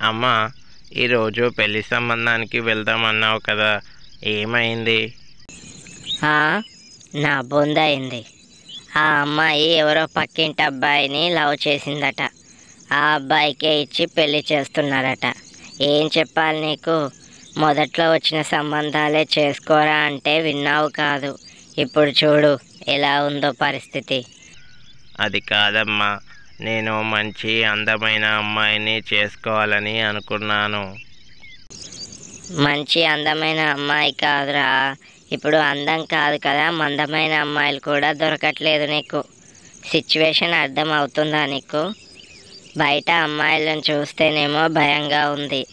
అమ్మా, ఈరోజు పెళ్లి సంబంధానికి వెళ్దామన్నావు కదా, ఏమైంది? ఆ, నా బొందయింది. ఆ అమ్మాయి ఎవరో పక్కింటి అబ్బాయిని లవ్ చేసిందట. ఆ అబ్బాయికే ఇచ్చి పెళ్లి చేస్తున్నారట. ఏం చెప్పాలి నీకు? మొదట్లో వచ్చిన సంబంధాలే చేసుకోరా అంటే విన్నావు కాదు. ఇప్పుడు చూడు ఎలా ఉందో పరిస్థితి. అది కాదమ్మా, నేను మంచి అందమైన అమ్మాయిని చేసుకోవాలని అనుకున్నాను. మంచి అందమైన అమ్మాయి కాదురా. ఇప్పుడు అందం కాదు కదా, మందమైన అమ్మాయిలు కూడా దొరకట్లేదు నీకు. సిచ్యువేషన్ అర్థం అవుతుందా నీకు? బయట అమ్మాయిలను చూస్తేనేమో భయంగా ఉంది,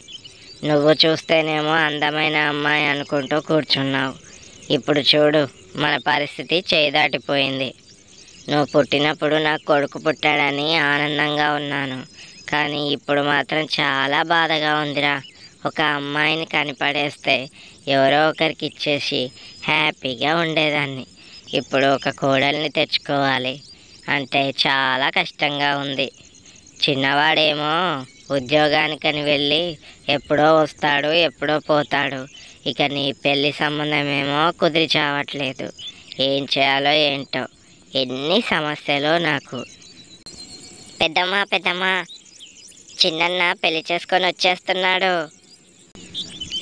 నువ్వు చూస్తేనేమో అందమైన అమ్మాయి అనుకుంటూ కూర్చున్నావు. ఇప్పుడు చూడు మన పరిస్థితి చేదాటిపోయింది. నువ్వు పుట్టినప్పుడు నాకు కొడుకు పుట్టాడని ఆనందంగా ఉన్నాను, కానీ ఇప్పుడు మాత్రం చాలా బాధగా ఉందిరా. ఒక అమ్మాయిని కనిపడేస్తే ఎవరో ఒకరికి ఇచ్చేసి హ్యాపీగా ఉండేదాన్ని. ఇప్పుడు ఒక కోడల్ని తెచ్చుకోవాలి అంటే చాలా కష్టంగా ఉంది. చిన్నవాడేమో ఉద్యోగానికని వెళ్ళి ఎప్పుడో వస్తాడు, ఎప్పుడో పోతాడు. ఇక నీ పెళ్లి సంబంధమేమో కుదిరి చావట్లేదు. ఏం చేయాలో ఏంటో, ఎన్ని సమస్యలు నాకు. పెద్దమ్మా, చిన్నన్న పెళ్లి చేసుకొని వచ్చేస్తున్నాడు.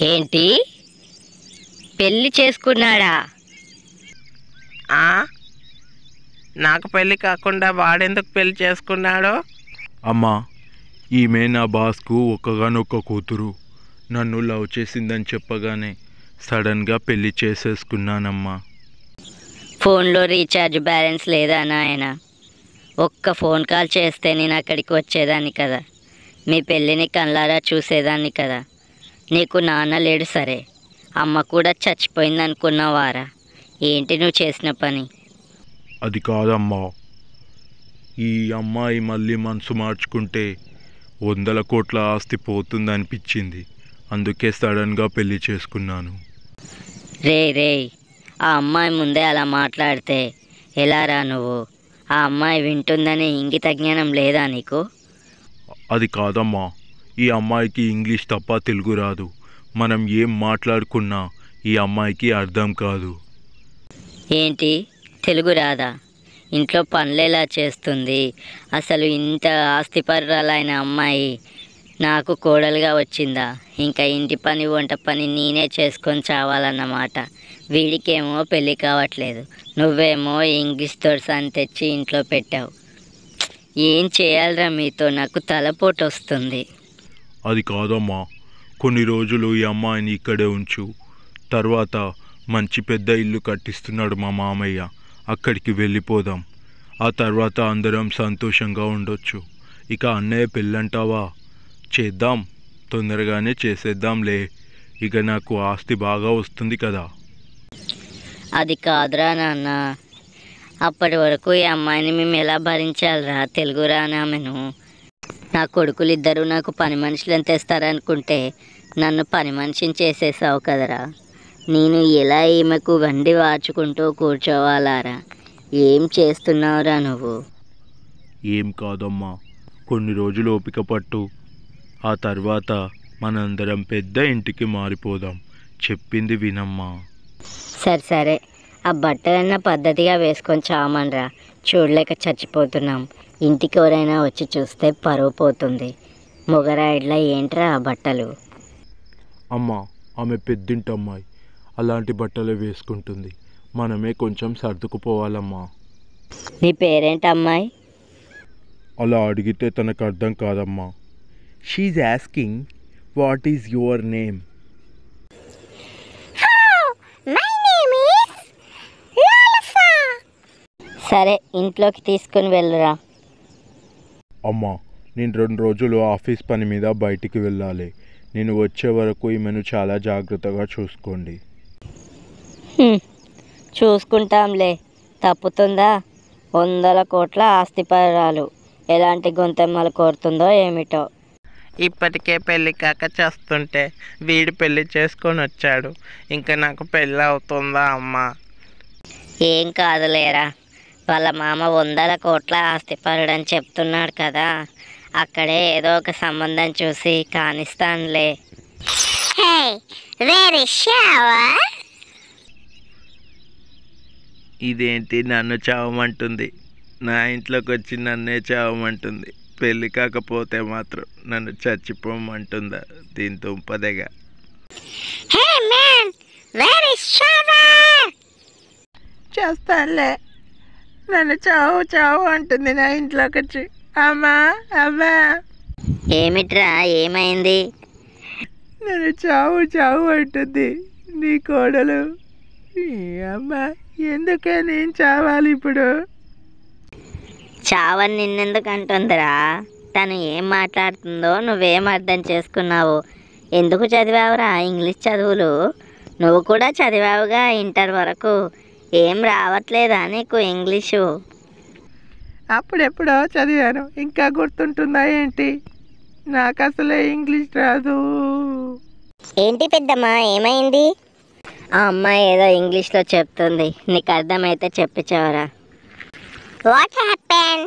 ఏంటి, పెళ్లి చేసుకున్నాడా? నాకు పెళ్లి కాకుండా వాడెందుకు పెళ్లి చేసుకున్నాడో? అమ్మా, ఈమె నా బాస్కు ఒక్కగానొక్క కూతురు. నన్ను లవ్ చేసిందని చెప్పగానే సడన్గా పెళ్లి చేసేసుకున్నానమ్మా. ఫోన్లో రీఛార్జ్ బ్యాలెన్స్ లేదా నాయన? ఒక్క ఫోన్ కాల్ చేస్తే నేను అక్కడికి వచ్చేదాన్ని కదా, మీ పెళ్ళిని కళ్ళారా చూసేదాన్ని కదా. నీకు నాన్న లేడు సరే, అమ్మ కూడా చచ్చిపోయింది అనుకున్నావారా? ఏంటి నువ్వు చేసిన పని? అది కాదమ్మా, ఈ అమ్మాయి మళ్ళీ మనసు మార్చుకుంటే 100 కోట్ల ఆస్తి పోతుందనిపించింది. అందుకే సడన్గా పెళ్లి చేసుకున్నాను. రే, ఆ అమ్మాయి ముందే అలా మాట్లాడితే ఎలారా నువ్వు? ఆ అమ్మాయి వింటుందని ఇంగిత జ్ఞానం లేదా నీకు? అది కాదమ్మా, ఈ అమ్మాయికి ఇంగ్లీష్ తప్ప తెలుగు రాదు. మనం ఏం మాట్లాడుకున్నా ఈ అమ్మాయికి అర్థం కాదు. ఏంటి, తెలుగు రాదా? ఇంట్లో పనులేలా చేస్తుంది? అసలు ఇంత ఆస్తిపరురాలైన అమ్మాయి నాకు కోడలుగా వచ్చిందా? ఇంకా ఇంటి పని వంట పని నేనే చేసుకొని చావాలన్నమాట. వీడికేమో పెళ్ళి కావట్లేదు, నువ్వేమో ఇంగ్లీష్ తోడ్సాన్ని తెచ్చి ఇంట్లో పెట్టావు. ఏం చేయాలరా మీతో? నాకు తలపోటు వస్తుంది. అది కాదమ్మా, కొన్ని రోజులు ఈ అమ్మాయిని ఇక్కడే ఉంచు. తర్వాత మంచి పెద్ద ఇల్లు కట్టిస్తున్నాడు మా మామయ్య, అక్కడికి వెళ్ళిపోదాం. ఆ తర్వాత అందరం సంతోషంగా ఉండొచ్చు. ఇక అన్నయ్య పెళ్ళంటావా? చేద్దాం, తొందరగానే చేసేద్దాంలే. ఇక నాకు ఆస్తి బాగా వస్తుంది కదా. అది కాదురా నాన్న, అప్పటి వరకు ఈ అమ్మాయిని మేము ఎలా భరించాలిరా? తెలుగు రానామెను. నా కొడుకులు ఇద్దరు నాకు పని మనుషులను తెస్తారనుకుంటే నన్ను పని మనిషిని చేసేసావు కదరా. నేను ఎలా ఈమెకు వండి వాచుకుంటూ కూర్చోవాలారా? ఏం చేస్తున్నావురా నువ్వు? ఏం కాదమ్మా, కొన్ని రోజులు ఓపిక పట్టు. ఆ తర్వాత మనందరం పెద్ద ఇంటికి మారిపోదాం. చెప్పింది వినమ్మా. సరే, ఆ బట్టలన్నా పద్ధతిగా వేసుకొని చావమనరా. చూడలేక చచ్చిపోతున్నాం. ఇంటికి ఎవరైనా వచ్చి చూస్తే పరువు పోతుంది. మొగరాయిడ్లా ఏంట్రా ఆ బట్టలు? అమ్మా, ఆమె పెద్దింటి అమ్మాయి, అలాంటి బట్టలే వేసుకుంటుంది. మనమే కొంచెం సర్దుకుపోవాలమ్మా. నీ పేరేంటి అమ్మాయి? అలా అడిగితే తనకు అర్థం కాదమ్మా. She's asking what is your name. సరే, ఇంట్లోకి తీసుకుని వెళ్ళరా. అమ్మా, నేను 2 రోజులు ఆఫీస్ పని మీద బయటికి వెళ్ళాలి. నేను వచ్చే వరకు ఈమెను చాలా జాగ్రత్తగా చూసుకోండి. చూసుకుంటాంలే, తప్పుతుందా? 100 కోట్ల ఆస్తిపరాలు ఎలాంటి గొంతెమ్మలు కోరుతుందో ఏమిటో. ఇప్పటికే పెళ్ళి కాక చేస్తుంటే వీడు పెళ్ళి చేసుకొని వచ్చాడు. ఇంకా నాకు పెళ్ళి అవుతుందా అమ్మా? ఏం కాదులేరా, వాళ్ళ మామ 100 కోట్ల ఆస్తిపరుడని చెప్తున్నాడు కదా. అక్కడే ఏదో ఒక సంబంధం చూసి కానిస్తానులే. ఇదేంటి నన్ను చావమంటుంది, నా ఇంట్లోకి వచ్చి నన్నే చావమంటుంది. పెళ్ళి కాకపోతే మాత్రం నన్ను చచ్చిపోమంటుందా దీని దుంపదగా. చేస్తానులే, నన్ను చావు చావు అంటుంది నా ఇంట్లోకి వచ్చి. అమ్మా అమ్మా, ఏమిట్రా, ఏమైంది? నన్ను చావు చావు అంటుంది నీ కోడలు. అమ్మా, ఎందుకే నేను చావాలి ఇప్పుడు? చావని నిన్నెందుకు అంటుందిరా? తను ఏం మాట్లాడుతుందో నువ్వేం అర్థం చేసుకున్నావు? ఎందుకు చదివావురా ఇంగ్లీష్ చదువులు? నువ్వు కూడా చదివావుగా ఇంటర్ వరకు. ఏం రావట్లేదా నీకు ఇంగ్లీషు? అప్పుడెప్పుడో చదివాను, ఇంకా గుర్తుంటుందా ఏంటి? నాకు అసలే ఇంగ్లీష్ రాదు. ఏంటి పెద్దమ్మా, ఏమైంది? ఆ అమ్మాయి ఏదో ఇంగ్లీష్లో చెప్తుంది, నీకు అర్థమైతే చెప్పించవరా? What happen?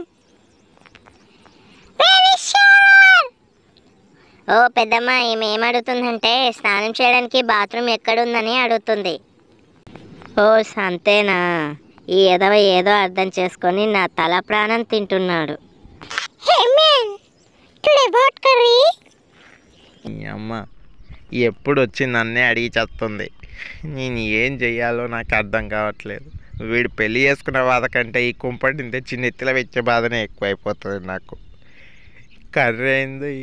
ఓ పెద్దమ్మ, ఈమె ఏం అడుగుతుందంటే స్నానం చేయడానికి బాత్రూమ్ ఎక్కడుందని అడుగుతుంది. ఓ అంతేనా? ఈ ఎదవ ఏదో అర్థం చేసుకొని నా తల ప్రాణం తింటున్నాడు. అమ్మ ఎప్పుడు వచ్చి నన్నే అడిగి చేస్తుంది. నేను ఏం చెయ్యాలో నాకు అర్థం కావట్లేదు. వీడు పెళ్ళి చేసుకున్న బాధ కంటే ఈ కుంపటిని తెచ్చి నెత్తిలో వచ్చే బాధనే ఎక్కువైపోతుంది నాకు. కర్ర అయింది,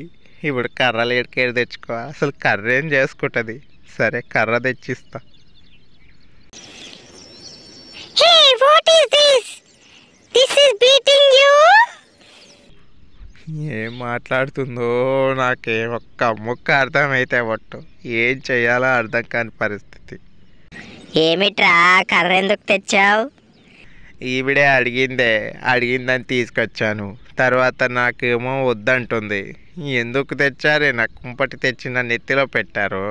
ఇప్పుడు కర్రలు ఏడికేడు తెచ్చుకో. అసలు కర్ర ఏం చేసుకుంటుంది? సరే, కర్ర తెచ్చిస్తా. ఏం మాట్లాడుతుందో నాకేం ఒక్క ముక్క అర్థమైతే ఒట్టు. ఏం చెయ్యాలో అర్థం కాని పరిస్థితి. ఏమిట్రా, కర్ర ఎందుకు తెచ్చావు? ఈవిడే అడిగిందని తీసుకొచ్చాను. తర్వాత నాకేమో వద్దంటుంది. ఎందుకు తెచ్చారే? నాకు కుంపటి తెచ్చి నా నెత్తిలో పెట్టారు.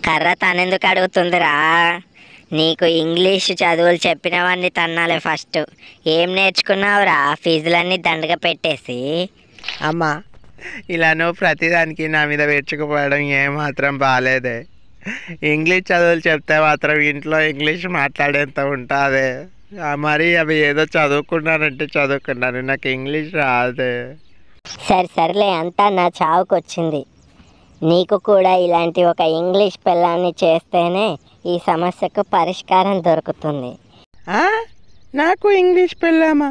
కర్ర తనెందుకు అడుగుతుందిరా? నీకు ఇంగ్లీష్ చదువులు చెప్పిన వాడిని తన్నాలే ఫస్ట్. ఏం నేర్చుకున్నావురా ఫీజులన్నీ దండగా పెట్టేసి? అమ్మా, ఇలా నువ్వు ప్రతిదానికి నా మీద వేర్చుకుపోవడం ఏమాత్రం బాగాలేదే. ఇంగ్లీష్ చదువులు చెప్తే మాత్రం ఇంట్లో ఇంగ్లీష్ మాట్లాడేంత ఉంటుంది. మరి అవి ఏదో చదువుకున్నానంటే చదువుకున్నాను, నాకు ఇంగ్లీష్ రాదే. సర్లే, అంతా నా చావుకొచ్చింది. నీకు కూడా ఇలాంటి ఒక ఇంగ్లీష్ పిల్లాన్ని చేస్తేనే ఈ సమస్యకు పరిష్కారం దొరుకుతుంది. నాకు ఇంగ్లీష్ పెళ్ళామా?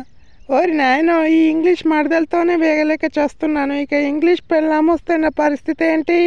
ఓరి నాయనో, ఈ ఇంగ్లీష్ మరదలతోనే వేగలేక చేస్తున్నాను. ఇక ఇంగ్లీష్ పెళ్ళాం వస్తే నా పరిస్థితి ఏంటి?